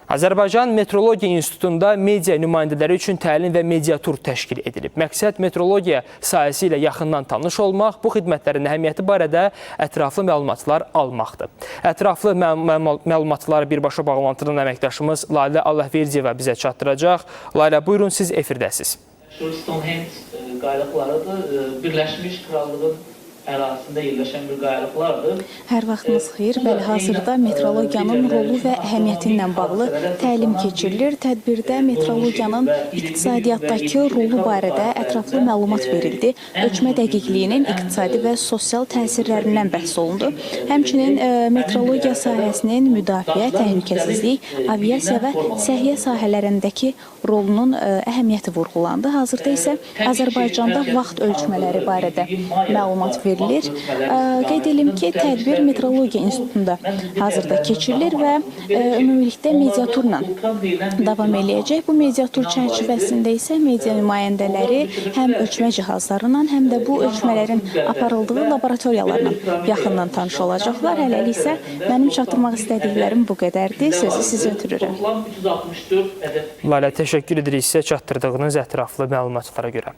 Azərbaycan Metrologiya İnstitutunda media nümayəndələri üçün təlim və mediatur təşkil edilib. Məqsəd metrologiya sahəsi ilə yaxından tanış olmaq, bu xidmətlərin əhəmiyyəti barədə ətraflı məlumatlar almaqdır. Ətraflı məlumatları birbaşa bağlantıdan əməkdaşımız Lalə Allahverdiyeva bizə çatdıracaq. Lalə, buyurun, siz efirdəsiz. Stonehenge qayalıqlarıdır. Birləşmiş Krallığın ərazisində yerləşən bir qayalıqlardır. Hər vaxtınız xeyir. Bəli, hazırda metrologiyanın rolu və əhəmiyyəti ilə bağlı təlim keçirilir. Tədbirdə metrologiyanın iqtisadiyyatdakı rolu barədə ətraflı məlumat verildi. Ölçmə dəqiqliyinin iqtisadi və sosial təsirlərindən bəhs olundu. Həmçinin metrologiya sahəsinin müdafiə, təhlükəsizlik, aviasiya və səhiyyə sahələrindəki rolunun əhəmiyyəti vurğulandı. Hazırda isə Azərbaycanda vaxt ölçmələri barədə məlumat verilir. Qeyd edim ki, tədbir Metrologiya İnstitutunda hazırda keçirilir və ümumilikdə mediaturla davam eləyəcək. Bu mediatur çərçivəsində isə media nümayəndələri həm ölçmə cihazlarından, həm də bu ölçmələrin aparıldığı laboratoriyalarla yaxından tanış olacaqlar. Hələlik isə mənim çatdırmaq istədiklərim bu qədərdir. Sözü sizə ötürürəm. Lalə, təşəkkür edirik sizə çatdırdığınız ətraflı məlumatlara görə.